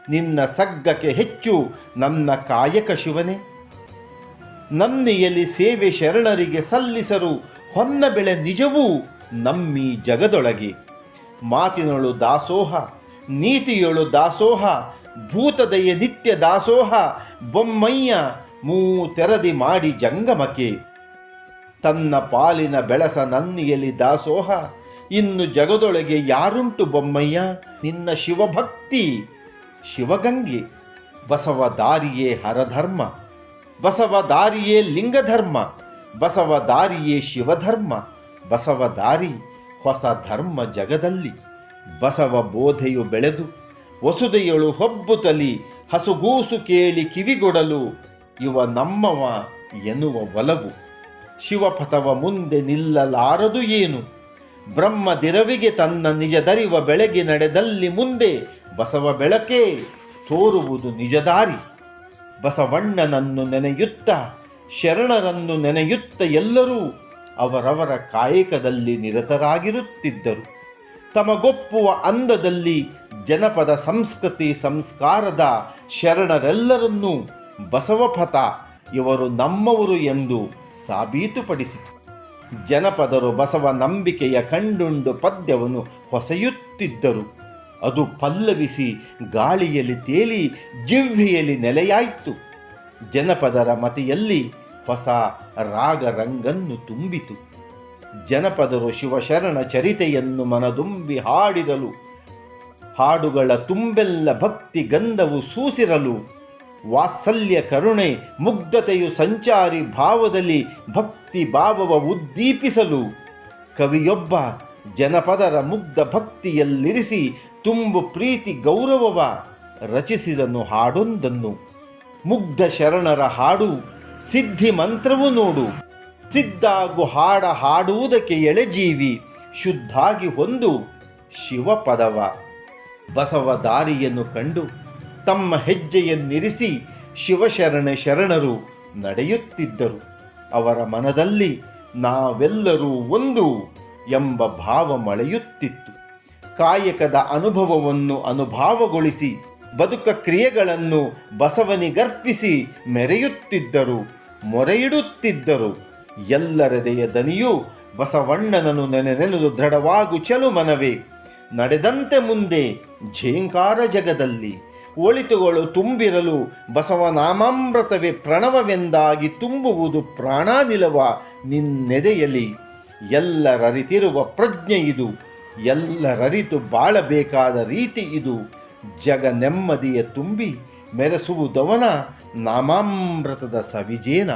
ನಿನ್ನ ಸಗ್ಗಕ್ಕೆ ಹೆಚ್ಚು ನನ್ನ ಕಾಯಕ ಶಿವನೇ, ನನ್ನಿಯಲಿ ಸೇವೆ ಶರಣರಿಗೆ ಸಲ್ಲಿಸರು ಹೊನ್ನ ಬೆಳೆ ನಿಜವೂ ನಮ್ಮಿ ಜಗದೊಳಗೆ. ಮಾತಿನೊಳು ದಾಸೋಹ, ನೀತಿಯೊಳು ದಾಸೋಹ, ಭೂತದಯ ನಿತ್ಯ ದಾಸೋಹ. ಬೊಮ್ಮಯ್ಯ ತೆರದಿ ಮಾಡಿ ಜಂಗಮಕ್ಕೆ, ತನ್ನ ಪಾಲಿನ ಬೆಳಸ ನನ್ನಿಯಲಿ ದಾಸೋಹ. ಇನ್ನು ಜಗದೊಳಗೆ ಯಾರುಂಟು ಬೊಮ್ಮಯ್ಯ, ನಿನ್ನ ಶಿವಭಕ್ತಿ ಶಿವಗಂಗೆ. ಬಸವ ದಾರಿಯೇ ಹರಧರ್ಮ, ಬಸವ ದಾರಿಯೇ ಲಿಂಗಧರ್ಮ, ಬಸವ ದಾರಿಯೇ ಶಿವಧರ್ಮ. ಬಸವ ದಾರಿ ಹೊಸ ಧರ್ಮ ಜಗದಲ್ಲಿ. ಬಸವ ಬೋಧೆಯು ಬೆಳೆದು ವಸುದೆಯಳು ಹೊಬ್ಬುತ್ತಲಿ, ಹಸುಗೂಸು ಕೇಳಿ ಕಿವಿಗೊಡಲು ಇವ ನಮ್ಮವ ಎನ್ನುವ ಒಲವು. ಶಿವಪಥವ ಮುಂದೆ ನಿಲ್ಲಲಾರದು ಏನು, ಬ್ರಹ್ಮದಿರವಿಗೆ ತನ್ನ ನಿಜದರಿವ ಬೆಳಗಿ ನಡೆದಲ್ಲಿ ಮುಂದೆ ಬಸವ ಬೆಳಕೇ ತೋರುವುದು ನಿಜದಾರಿ. ಬಸವಣ್ಣನನ್ನು ನೆನೆಯುತ್ತ ಶರಣರನ್ನು ನೆನೆಯುತ್ತ ಎಲ್ಲರೂ ಅವರವರ ಕಾಯಕದಲ್ಲಿ ನಿರತರಾಗಿರುತ್ತಿದ್ದರು. ತಮಗೊಪ್ಪುವ ಅಂದದಲ್ಲಿ ಜನಪದ ಸಂಸ್ಕೃತಿ ಸಂಸ್ಕಾರದ ಶರಣರೆಲ್ಲರನ್ನೂ ಬಸವಪಥ ಇವರು ನಮ್ಮವರು ಎಂದು ಸಾಬೀತುಪಡಿಸಿತು. ಜನಪದರು ಬಸವ ನಂಬಿಕೆಯ ಕಂಡುಂಡು ಪದ್ಯವನ್ನು ಹೊಸೆಯುತ್ತಿದ್ದರು. ಅದು ಪಲ್ಲವಿಸಿ ಗಾಳಿಯಲ್ಲಿ ತೇಲಿ ಜಿಹ್ವೆಯಲ್ಲಿ ನೆಲೆಯಾಯಿತು. ಜನಪದರ ಮತಿಯಲ್ಲಿ ಹೊಸ ರಾಗರಂಗನ್ನು ತುಂಬಿತು. ಜನಪದರು ಶಿವಶರಣ ಚರಿತೆಯನ್ನು ಮನದುಂಬಿ ಹಾಡಿರಲು, ಹಾಡುಗಳ ತುಂಬೆಲ್ಲ ಭಕ್ತಿ ಗಂಧವು ಸೂಸಿರಲು, ವಾತ್ಸಲ್ಯ ಕರುಣೆ ಮುಗ್ಧತೆಯು ಸಂಚಾರಿ ಭಾವದಲ್ಲಿ ಭಕ್ತಿ ಭಾವವ ಉದ್ದೀಪಿಸಲು ಕವಿಯೊಬ್ಬ ಜನಪದರ ಮುಗ್ಧ ಭಕ್ತಿಯಲ್ಲಿರಿಸಿ ತುಂಬು ಪ್ರೀತಿ ಗೌರವವ ರಚಿಸಿದನು ಹಾಡೊಂದನ್ನು. ಮುಗ್ಧ ಶರಣರ ಹಾಡು ಸಿದ್ಧಿ ಮಂತ್ರವು ನೋಡು, ಸಿದ್ಧಾಗು ಹಾಡ ಹಾಡುವುದಕ್ಕೆ ಎಳೆಜೀವಿ, ಶುದ್ಧಾಗಿ ಹೊಂದು ಶಿವಪದವ. ಬಸವ ದಾರಿಯನ್ನು ಕಂಡು ತಮ್ಮ ಹೆಜ್ಜೆಯನ್ನಿರಿಸಿ ಶಿವಶರಣ ಶರಣರು ನಡೆಯುತ್ತಿದ್ದರು. ಅವರ ಮನದಲ್ಲಿ ನಾವೆಲ್ಲರೂ ಒಂದು ಎಂಬ ಭಾವ ಮಳೆಯುತ್ತಿತ್ತು. ಕಾಯಕದ ಅನುಭವವನ್ನು ಅನುಭಾವಗೊಳಿಸಿ ಬದುಕ ಕ್ರಿಯೆಗಳನ್ನು ಬಸವನಿಗರ್ಪಿಸಿ ಮೆರೆಯುತ್ತಿದ್ದರು, ಮೊರೆಯಿಡುತ್ತಿದ್ದರು. ಎಲ್ಲರೆದೆಯ ದನಿಯು ಬಸವಣ್ಣನನ್ನು ನೆನೆದು ದೃಢವಾಗು ಚೆಲು ಮನವೇ, ನಡೆದಂತೆ ಮುಂದೆ ಝೇಂಕಾರ ಜಗದಲ್ಲಿ ಒಳಿತುಗಳು ತುಂಬಿರಲು ಬಸವನಾಮಾಮೃತವೇ ಪ್ರಣವವೆಂದಾಗಿ ತುಂಬುವುದು ಪ್ರಾಣಾನಿಲವ ನಿನ್ನೆದೆಯಲಿ. ಎಲ್ಲರರಿತಿರುವ ಪ್ರಜ್ಞೆ ಇದು, ಎಲ್ಲರರಿತು ಬಾಳಬೇಕಾದ ರೀತಿ ಇದು. ಜಗ ನೆಮ್ಮದಿಯ ತುಂಬಿ ಮೆರೆಸುವುದವನ ನಾಮಾಮೃತದ ಸವಿಜೇನ.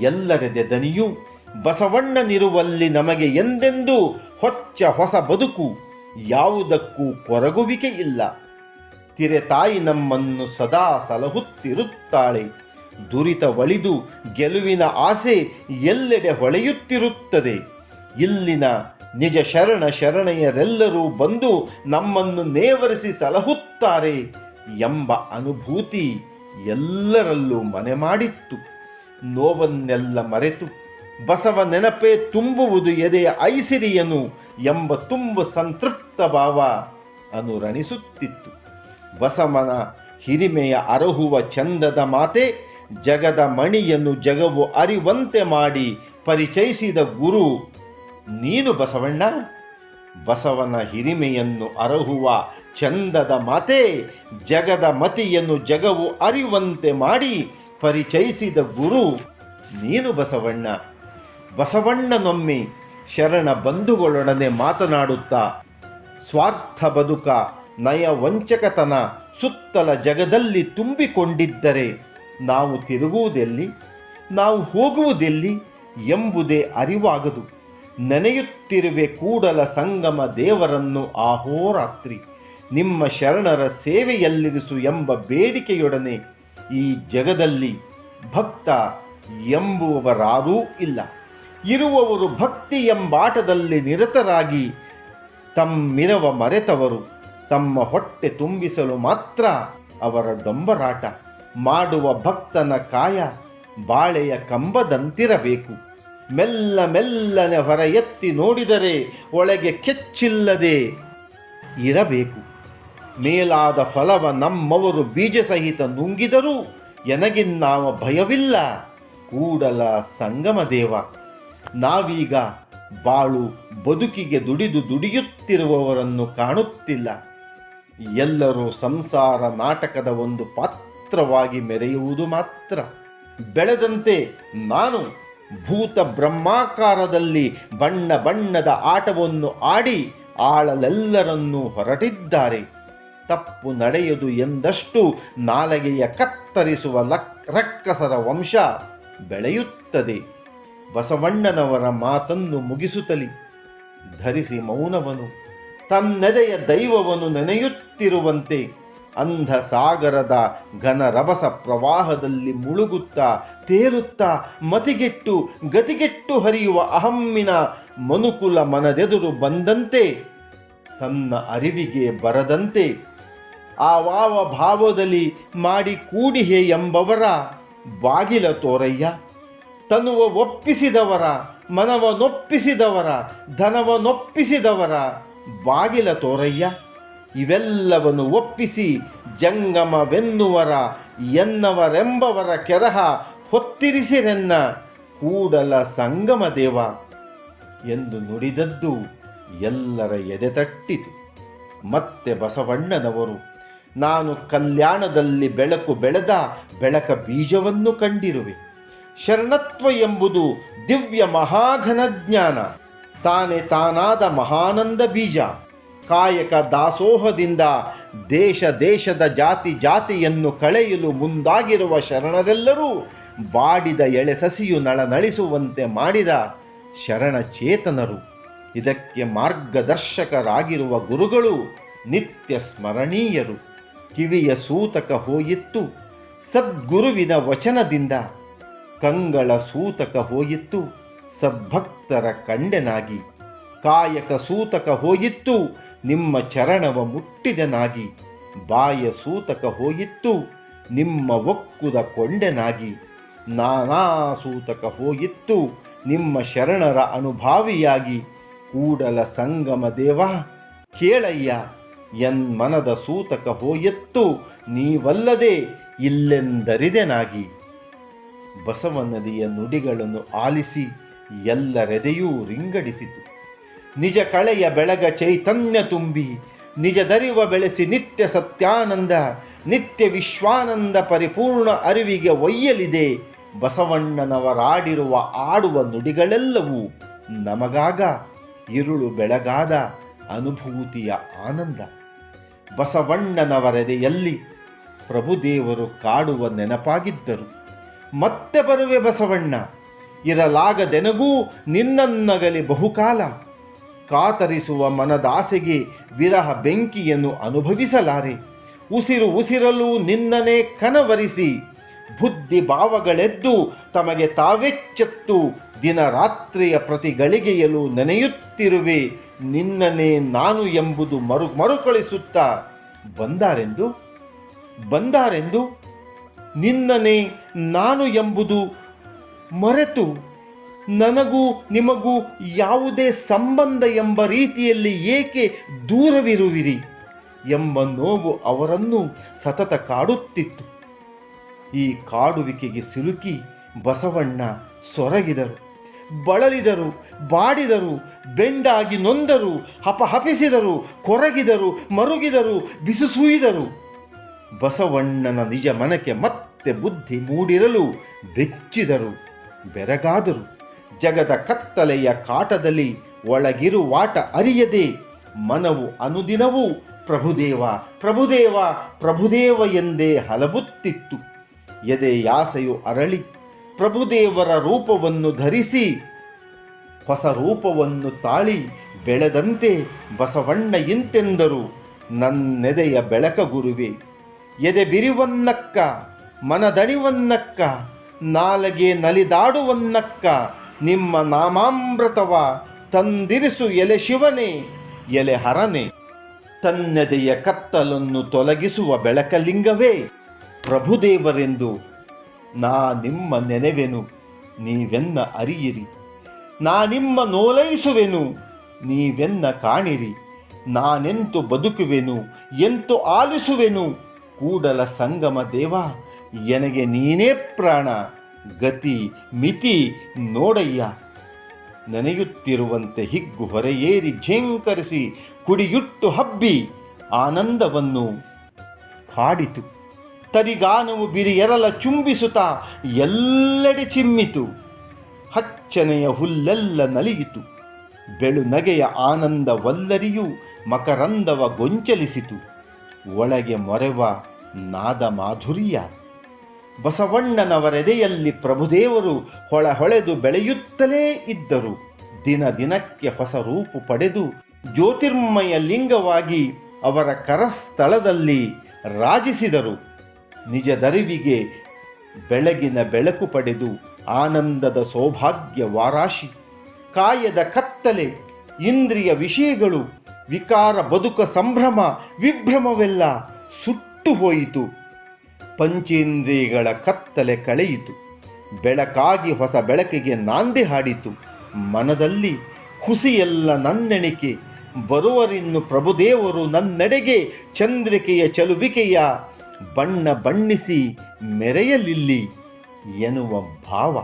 ಎಲ್ಲರೆದೆ ದನಿಯು ಬಸವಣ್ಣನಿರುವಲ್ಲಿ ನಮಗೆ ಎಂದೆಂದೂ ಹೊಸ ಬದುಕು, ಯಾವುದಕ್ಕೂ ಕೊರಗುವಿಕೆ ಇಲ್ಲ. ತಿರೆತಾಯಿ ನಮ್ಮನ್ನು ಸದಾ ಸಲಹುತ್ತಿರುತ್ತಾಳೆ. ದುರಿತ ಒಳಿದು ಗೆಲುವಿನ ಆಸೆ ಎಲ್ಲೆಡೆ ಹೊಳೆಯುತ್ತಿರುತ್ತದೆ. ಇಲ್ಲಿನ ನಿಜ ಶರಣೆಯರೆಲ್ಲರೂ ಬಂದು ನಮ್ಮನ್ನು ನೇವರಿಸಿ ಸಲಹುತ್ತಾರೆ ಎಂಬ ಅನುಭೂತಿ ಎಲ್ಲರಲ್ಲೂ ಮನೆ ಮಾಡಿತ್ತು. ನೋವನ್ನೆಲ್ಲ ಮರೆತು ಬಸವ ನೆನಪೇ ತುಂಬುವುದು ಎದೆಯ ಐಸಿರಿಯನು ಎಂಬ ಸಂತೃಪ್ತ ಭಾವ ಅನುರಣಿಸುತ್ತಿತ್ತು. ಬಸವನ ಹಿರಿಮೆಯ ಅರಹುವ ಚಂದದ ಮಾತೆ ಜಗದ ಮಣಿಯನ್ನು ಜಗವು ಅರಿವಂತೆ ಮಾಡಿ ಪರಿಚಯಿಸಿದ ಗುರು ನೀನು ಬಸವಣ್ಣ. ಬಸವನ ಹಿರಿಮೆಯನ್ನು ಅರಹುವ ಚಂದದ ಮಾತೆ ಜಗದ ಮತಿಯನ್ನು ಜಗವು ಅರಿವಂತೆ ಮಾಡಿ ಪರಿಚಯಿಸಿದ ಗುರು ನೀನು ಬಸವಣ್ಣ. ಬಸವಣ್ಣನೊಮ್ಮೆ ಶರಣ ಬಂಧುಗಳೊಡನೆ ಮಾತನಾಡುತ್ತಾ, ಸ್ವಾರ್ಥ ಬದುಕ, ನಯ ವಂಚಕತನ ಸುತ್ತಲ ಜಗದಲ್ಲಿ ತುಂಬಿಕೊಂಡಿದ್ದರೆ ನಾವು ತಿರುಗುವುದೆಲ್ಲಿ, ನಾವು ಹೋಗುವುದೆಲ್ಲಿ ಎಂಬುದೇ ಅರಿವಾಗದು. ನೆನೆಯುತ್ತಿರುವೆ ಕೂಡಲ ಸಂಗಮ ದೇವರನ್ನು ಆಹೋರಾತ್ರಿ. ನಿಮ್ಮ ಶರಣರ ಸೇವೆಯಲ್ಲಿರಿಸು ಎಂಬ ಬೇಡಿಕೆಯೊಡನೆ ಈ ಜಗದಲ್ಲಿ ಭಕ್ತ ಎಂಬುವವರಾರೂ ಇಲ್ಲ. ಇರುವವರು ಭಕ್ತಿ ಎಂಬಾಟದಲ್ಲಿ ನಿರತರಾಗಿ ತಮ್ಮಿರವ ಮರೆತವರು. ತಮ್ಮ ಹೊಟ್ಟೆ ತುಂಬಿಸಲು ಮಾತ್ರ ಅವರ ಡೊಂಬರಾಟ. ಮಾಡುವ ಭಕ್ತನ ಕಾಯ ಬಾಳೆಯ ಕಂಬದಂತಿರಬೇಕು. ಮೆಲ್ಲನೆ ಹೊರ ಎತ್ತಿ ನೋಡಿದರೆ ಒಳಗೆ ಕೆಚ್ಚಿಲ್ಲದೆ ಇರಬೇಕು. ಮೇಲಾದ ಫಲವ ನಮ್ಮವರು ಬೀಜ ಸಹಿತ ನುಂಗಿದರೂ ಎನಗಿನ್ನಾವ ಭಯವಿಲ್ಲ ಕೂಡಲ ಸಂಗಮ ದೇವ. ನಾವೀಗ ಬಾಳು ಬದುಕಿಗೆ ದುಡಿಯುತ್ತಿರುವವರನ್ನು ಕಾಣುತ್ತಿಲ್ಲ. ಎಲ್ಲರೂ ಸಂಸಾರ ನಾಟಕದ ಒಂದು ಪಾತ್ರವಾಗಿ ಮೆರೆಯುವುದು ಮಾತ್ರ. ಬೆಳೆದಂತೆ ನಾನು ಭೂತ ಬ್ರಹ್ಮಾಕಾರದಲ್ಲಿ ಬಣ್ಣದ ಆಟವನ್ನು ಆಡಿ ಆಳಲೆಲ್ಲರನ್ನೂ ಹೊರಟಿದ್ದಾರೆ. ತಪ್ಪು ನಡೆಯದು ಎಂದಷ್ಟು ನಾಲಗೆಯ ಕತ್ತರಿಸುವ ರಕ್ಕಸರ ವಂಶ ಬೆಳೆಯುತ್ತದೆ. ಬಸವಣ್ಣನವರ ಮಾತನ್ನು ಮುಗಿಸುತ್ತಲಿ ಧರಿಸಿ ಮೌನವನು ತನ್ನೆದೆಯ ದೈವವನ್ನು ನೆನೆಯುತ್ತಿರುವಂತೆ ಅಂಧ ಸಾಗರದ ಘನ ರಭಸ ಪ್ರವಾಹದಲ್ಲಿ ಮುಳುಗುತ್ತಾ ತೇಲುತ್ತಾ ಗತಿಗೆಟ್ಟು ಹರಿಯುವ ಅಹಮ್ಮಿನ ಮನುಕುಲ ಮನದೆದುರು ಬಂದಂತೆ ತನ್ನ ಅರಿವಿಗೆ ಬರದಂತೆ ಆವಾವ ಭಾವದಲ್ಲಿ ಮಾಡಿ ಕೂಡಿಹೆ ಎಂಬವರ ಬಾಗಿಲ ತೋರಯ್ಯ. ತನುವ ಒಪ್ಪಿಸಿದವರ, ಮನವನೊಪ್ಪಿಸಿದವರ, ಧನವನೊಪ್ಪಿಸಿದವರ ಬಾಗಿಲ ತೋರಯ್ಯ. ಇವೆಲ್ಲವನ್ನು ಒಪ್ಪಿಸಿ ಜಂಗಮವೆನ್ನುವರ ಎನ್ನವರೆಂಬವರ ಕೆರಹ ಹೊತ್ತಿರಿಸಿರೆನ್ನ ಕೂಡಲ ಸಂಗಮ ದೇವ ಎಂದು ನುಡಿದದ್ದು ಎಲ್ಲರ ಎದೆ ತಟ್ಟಿತು. ಮತ್ತೆ ಬಸವಣ್ಣನವರು, ನಾನು ಕಲ್ಯಾಣದಲ್ಲಿ ಬೆಳಕು ಬೆಳೆದ ಬೆಳಕ ಬೀಜವನ್ನು ಕಂಡಿರುವೆ. ಶರಣತ್ವ ಎಂಬುದು ದಿವ್ಯ ಮಹಾಘನ ಜ್ಞಾನ, ತಾನಾದ ಮಹಾನಂದ ಬೀಜ. ಕಾಯಕ ದಾಸೋಹದಿಂದ ದೇಶದ ಜಾತಿಯನ್ನು ಕಳೆಯಲು ಮುಂದಾಗಿರುವ ಶರಣರೆಲ್ಲರೂ ಬಾಡಿದ ಎಳೆ ಸಸಿಯು ನಳನಳಿಸುವಂತೆ ಮಾಡಿದ ಶರಣಚೇತನರು. ಇದಕ್ಕೆ ಮಾರ್ಗದರ್ಶಕರಾಗಿರುವ ಗುರುಗಳು ನಿತ್ಯ ಸ್ಮರಣೀಯರು. ಕಿವಿಯ ಸೂತಕ ಹೋಯಿತ್ತು ಸದ್ಗುರುವಿನ ವಚನದಿಂದ, ಕಂಗಳ ಸೂತಕ ಹೋಯಿತ್ತು ಸದ್ಭಕ್ತರ ಕಂಡೆನಾಗಿ, ಕಾಯಕ ಸೂತಕ ಹೋಯಿತ್ತು ನಿಮ್ಮ ಚರಣವ ಮುಟ್ಟಿದನಾಗಿ, ಬಾಯ ಸೂತಕ ಹೋಯಿತ್ತು ನಿಮ್ಮ ಒಕ್ಕುದ ಕೊಂಡೆನಾಗಿ, ನಾನಾ ಸೂತಕ ಹೋಯಿತ್ತು ನಿಮ್ಮ ಶರಣರ ಅನುಭಾವಿಯಾಗಿ. ಕೂಡಲ ಸಂಗಮ ದೇವ ಕೇಳಯ್ಯ, ಎನ್ ಮನದ ಸೂತಕ ಹೋಯತ್ತು ನೀವಲ್ಲದೆ ಇಲ್ಲೆಂದರಿದೆನಾಗಿ. ಬಸವನದಿಯ ನುಡಿಗಳನ್ನು ಆಲಿಸಿ ಎಲ್ಲರೆದೆಯೂ ರಿಂಗಡಿಸಿತು. ನಿಜ ಕಳೆಯ ಬೆಳಗ ಚೈತನ್ಯ ತುಂಬಿ ನಿಜದರಿವ ಬೆಳೆಸಿ ನಿತ್ಯ ಸತ್ಯಾನಂದ ನಿತ್ಯ ವಿಶ್ವಾನಂದ ಪರಿಪೂರ್ಣ ಅರಿವಿಗೆ ಒಯ್ಯಲಿದೆ. ಬಸವಣ್ಣನವರಾಡಿರುವ ಆಡುವ ನುಡಿಗಳೆಲ್ಲವೂ ನಮಗಾಗ ഇരുಳು ಬೆಳಗಾದ ಅನುಭೂತಿಯ ಆನಂದ. ಬಸವಣ್ಣನವರೆದೆಯಲ್ಲಿ ಪ್ರಭುದೇವರು ಕಾಡುವ ನೆನಪಾಗಿದ್ದರು. ಮತ್ತೆ ಬರುವೆ ಬಸವಣ್ಣ, ಇರಲಾಗದೆನಗೂ ನಿನ್ನನ್ನಗಲಿ ಬಹುಕಾಲ. ಕಾತರಿಸುವ ಮನದಾಸೆಗೆ ವಿರಹ ಬೆಂಕಿಯನ್ನು ಅನುಭವಿಸಲಾರೆ. ಉಸಿರು ಉಸಿರಲು ನಿನ್ನನೇ ಕನವರಿಸಿ ಬುದ್ಧಿ ಭಾವಗಳೆದ್ದು ತಮಗೆ ತಾವೆಚ್ಚೆತ್ತು ದಿನ ರಾತ್ರಿಯ ಪ್ರತಿ ಗಳಿಗೆಯಲು ನೆನೆಯುತ್ತಿರುವೆ ನಿನ್ನನೇ ನಾನು ಎಂಬುದು ಮರುಕಳಿಸುತ್ತಾ ಬಂದಾರೆಂದು ನಿನ್ನನೇ ನಾನು ಎಂಬುದು ಮರೆತು ನನಗೂ ನಿಮಗೂ ಯಾವುದೇ ಸಂಬಂಧ ಎಂಬ ರೀತಿಯಲ್ಲಿ ಏಕೆ ದೂರವಿರುವಿರಿ ಎಂಬ ನೋವು ಅವರನ್ನು ಸತತ ಕಾಡುತ್ತಿತ್ತು. ಈ ಕಾಡುವಿಕೆಗೆ ಸಿಲುಕಿ ಬಸವಣ್ಣ ಸೊರಗಿದರು, ಬಳಲಿದರು, ಬಾಡಿದರು, ಬೆಂಡಾಗಿ ನೊಂದರು, ಹಪಹಪಿಸಿದರು, ಕೊರಗಿದರು, ಮರುಗಿದರು, ಬಿಸುಸೂಯಿದರು. ಬಸವಣ್ಣನ ನಿಜ ಮನಕ್ಕೆ ಮತ್ತೆ ಬುದ್ಧಿ ಮೂಡಿರಲು ಬೆಚ್ಚಿದರು, ಬೆರಗಾದರು. ಜಗದ ಕತ್ತಲೆಯ ಕಾಟದಲ್ಲಿ ಒಳಗಿರುವಾಟ ಅರಿಯದೆ ಮನವು ಅನುದಿನವೂ ಪ್ರಭುದೇವ ಪ್ರಭುದೇವ ಪ್ರಭುದೇವ ಎಂದೇ ಹಲಬುತ್ತಿತ್ತು. ಎದೆಯಾಸೆಯು ಅರಳಿ ಪ್ರಭುದೇವರ ರೂಪವನ್ನು ಧರಿಸಿ ಹೊಸ ರೂಪವನ್ನು ತಾಳಿ ಬೆಳೆದಂತೆ ಬಸವಣ್ಣ ಇಂತೆಂದರು, ನನ್ನೆದೆಯ ಬೆಳಕ ಗುರುವೆ, ಎದೆ ಬಿರಿವನ್ನಕ್ಕ, ಮನದಣಿವನ್ನಕ್ಕ, ನಾಲಗೆ ನಲಿದಾಡುವನ್ನಕ್ಕ, ನಿಮ್ಮ ನಾಮಾಮೃತವ ತಂದಿರಿಸು ಎಲೆ ಶಿವನೇ, ಎಲೆ ಹರನೆ. ತನ್ನೆದೆಯ ಕತ್ತಲನ್ನು ತೊಲಗಿಸುವ ಬೆಳಕಲಿಂಗವೇ ಪ್ರಭುದೇವರೆಂದು ನಾ ನಿಮ್ಮ ನೆನೆವೆನು, ನೀವೆನ್ನ ಅರಿಯಿರಿ. ನಾ ನಿಮ್ಮ ನೋಲೈಸುವೆನು, ನೀವೆನ್ನ ಕಾಣಿರಿ. ನಾನೆಂತು ಬದುಕುವೆನು, ಎಂತು ಆಲಿಸುವೆನು. ಕೂಡಲ ಸಂಗಮ ದೇವ, ಎನಗೆ ನೀನೇ ಪ್ರಾಣ, ಗತಿ ಮಿತಿ ನೋಡಯ್ಯ. ನೆನೆಯುತ್ತಿರುವಂತೆ ಹಿಗ್ಗು ಹೊರೆಯೇರಿ ಝೇಂಕರಿಸಿ ಕುಡಿಯುಟ್ಟು ಹಬ್ಬಿ ಆನಂದವನ್ನು ಕಾಡಿತು. ತರಿಗಾನವು ಬಿರಿಯರಲ ಚುಂಬಿಸುತ್ತಾ ಎಲ್ಲೆಡೆ ಚಿಮ್ಮಿತು. ಹಚ್ಚನೆಯ ಹುಲ್ಲೆಲ್ಲ ನಲಿಯಿತು. ಬೆಳು ನಗೆಯ ಆನಂದ ವಲ್ಲರಿಯು ಮಕರಂದವ ಗೊಂಚಲಿಸಿತು. ಒಳಗೆ ಮೊರೆವ ನಾದ ಮಾಧುರ್ಯ. ಬಸವಣ್ಣನವರೆದೆಯಲ್ಲಿ ಪ್ರಭುದೇವರು ಹೊಳೆದು ಬೆಳೆಯುತ್ತಲೇ ಇದ್ದರು. ದಿನ ದಿನಕ್ಕೆ ಹೊಸ ರೂಪು ಪಡೆದು ಜ್ಯೋತಿರ್ಮಯ ಲಿಂಗವಾಗಿ ಅವರ ಕರಸ್ಥಳದಲ್ಲಿ ರಾಜಿಸಿದರು. ನಿಜದರಿವಿಗೆ ಬೆಳಗಿನ ಬೆಳಕು ಪಡೆದು ಆನಂದದ ಸೌಭಾಗ್ಯ ವಾರಾಶಿ. ಕಾಯದ ಕತ್ತಲೆ, ಇಂದ್ರಿಯ ವಿಷಯಗಳು, ವಿಕಾರ ಬದುಕ ಸಂಭ್ರಮ ವಿಭ್ರಮವೆಲ್ಲ ಸುಟ್ಟು ಹೋಯಿತು. ಪಂಚೇಂದ್ರಿಯಗಳ ಕತ್ತಲೆ ಕಳೆಯಿತು. ಬೆಳಕಾಗಿ ಹೊಸ ಬೆಳಕಿಗೆ ನಾಂದಿ ಹಾಡಿತು. ಮನದಲ್ಲಿ ಹುಸಿಯೆಲ್ಲ ನನ್ನೆಣಿಕೆ, ಬರುವರಿನ್ನು ಪ್ರಭುದೇವರು ನನ್ನೆಡೆಗೆ ಚಂದ್ರಿಕೆಯ ಚಲುವಿಕೆಯ ಬಣ್ಣ ಬಣ್ಣಿಸಿ ಮೆರೆಯಲಿಲ್ಲಿ ಎನ್ನುವ ಭಾವ.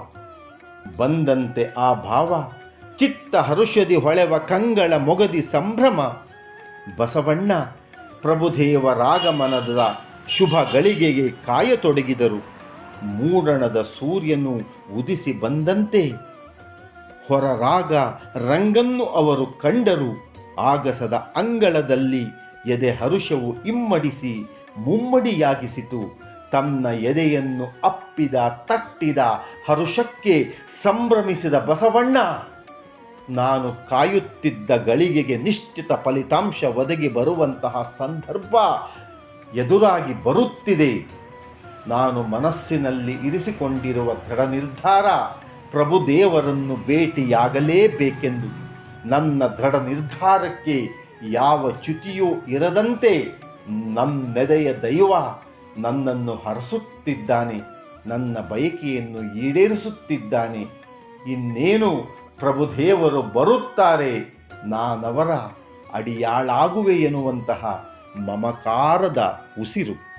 ಬಂದಂತೆ ಆ ಭಾವ ಚಿತ್ತ ಹರುಷದಿ ಹೊಳೆವ ಕಂಗಳ ಮೊಗದಿ ಸಂಭ್ರಮ. ಬಸವಣ್ಣ ಪ್ರಭುದೇವರಾಗಮನದ ಶುಭ ಗಳಿಗೆಗೆ ಕಾಯತೊಡಗಿದರು. ಮೂಡಣದ ಸೂರ್ಯನು ಉದಿಸಿ ಬಂದಂತೆ ಹೊರರಾಗ ರಂಗನ್ನು ಅವರು ಕಂಡರು. ಆಗಸದ ಅಂಗಳದಲ್ಲಿ ಎದೆ ಹರುಷವು ಇಮ್ಮಡಿಸಿ ಮುಮ್ಮಡಿಯಾಗಿಸಿತು. ತನ್ನ ಎದೆಯನ್ನು ಅಪ್ಪಿದ ತಟ್ಟಿದ ಹರುಷಕ್ಕೆ ಸಂಭ್ರಮಿಸಿದ ಬಸವಣ್ಣ, ನಾನು ಕಾಯುತ್ತಿದ್ದ ಗಳಿಗೆಗೆ ನಿಶ್ಚಿತ ಫಲಿತಾಂಶ ಒದಗಿ ಬರುವಂತಹ ಸಂದರ್ಭ ಎದುರಾಗಿ ಬರುತ್ತಿದೆ. ನಾನು ಮನಸ್ಸಿನಲ್ಲಿ ಇರಿಸಿಕೊಂಡಿರುವ ದೃಢ ನಿರ್ಧಾರ ಪ್ರಭುದೇವರನ್ನು ಭೇಟಿಯಾಗಲೇಬೇಕೆಂದು. ನನ್ನ ದೃಢ ನಿರ್ಧಾರಕ್ಕೆ ಯಾವ ಚ್ಯುತಿಯೂ ಇರದಂತೆ ನನ್ನೆದೆಯ ದೈವ ನನ್ನನ್ನು ಹರಸುತ್ತಿದ್ದಾನೆ. ನನ್ನ ಬಯಕೆಯನ್ನು ಈಡೇರಿಸುತ್ತಿದ್ದಾನೆ. ಇನ್ನೇನು ಪ್ರಭುದೇವರು ಬರುತ್ತಾರೆ, ನಾನವರ ಅಡಿಯಾಳಾಗುವೆ ಎನ್ನುವಂತಹ ಮಮಕಾರದ ಉಸಿರು.